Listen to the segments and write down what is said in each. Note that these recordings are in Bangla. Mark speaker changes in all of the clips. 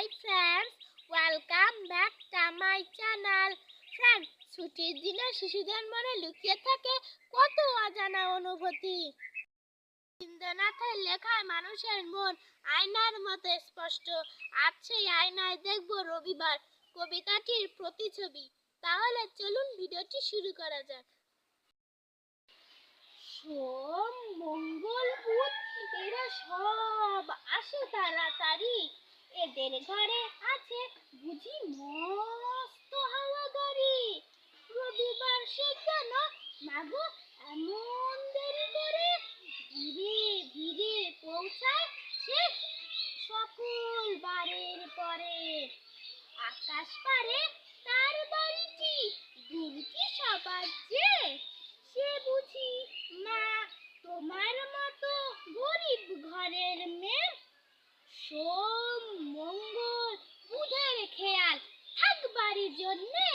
Speaker 1: Hi friends, welcome back to my channel. Friends, ছুটির দিনে শিশুদের মনে লুকিয়ে থাকে কত অজানা অনুভূতি। রবীন্দ্রনাথের লেখায় মানুষের মন আয়নার মতো স্পষ্ট। আজ সেই আয়নায় দেখব রবিবার কবিতাটির প্রতিছবি। তাহলে চলুন ভিডিওটি শুরু করা যাক। সোম, মঙ্গল, বুধ এরা সব আসে তাড়াতাড়ি। এদের ঘরে আছে বুঝি মস্ত হাওয়া গাড়ি। রবিবার সে কেন মাগো এমন দেরি করে? ধীরে ধীরে পৌঁছায় সে সকল বারের পরে। আকাশ পারে তার বাড়িটি দূর কি সবার চেয়ে? সে বুঝি মা তোমার মতো গরিব ঘরের মেয়ে। সোম, মঙ্গল, বুধের খেয়াল থাকবারই জন্যে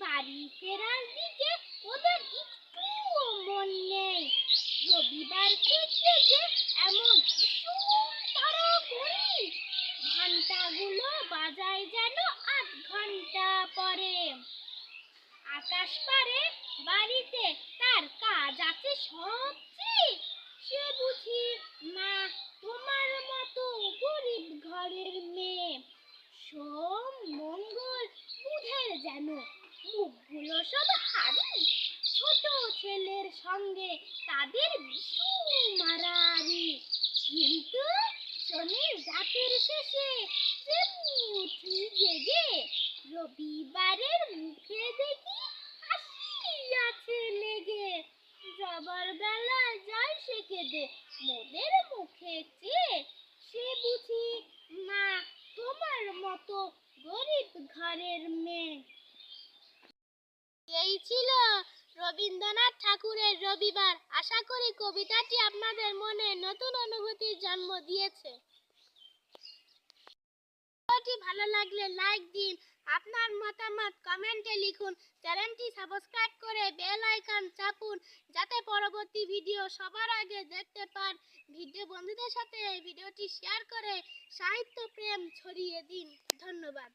Speaker 1: বাড়ি ফেরার দিকে ওদের একটুও মন নেই। রবিবার থেকে যে এমন তারা করি, ঘন্টাগুলো বাজায় যেন ৮ ঘন্টা পরে। আকাশ পারে বাড়িতে তার কাজ আছে সবচেয়ে। সে বুঝি মা তোমার মতো গরিব ঘরের মেয়ে। সোম, মঙ্গল, বুধের যেন মুখগুলো সব হারি। ছোট ছেলের সঙ্গে তাদের বিশু মারারি। কিন্তু শনির রাতের শেষে যেমনি উঠি জেগে, রবিবারের মুখে দেখি হাসি আছে লেগে। যাবার বেলা যায় সে কেঁদে মোদের মুখে চেয়ে। সে বুঝি মা তোমার মতো গরিব ঘরের মেয়ে। এই ছিল রবীন্দ্রনাথ ঠাকুরের রবিবার। আশা করি কবিতাটি আপনাদের মনে নতুন অনুভূতির জন্ম দিয়েছে। ভিডিওটি ভালো লাগলে লাইক দিন, আপনার মতামত কমেন্টে লিখুন, চ্যানেলটি সাবস্ক্রাইব করে বেল আইকন চাপুন যাতে পরবর্তী ভিডিও সবার আগে দেখতে পান। বন্ধুদের সাথে এই ভিডিওটি শেয়ার করে সাহিত্য প্রেম ছড়িয়ে দিন। ধন্যবাদ।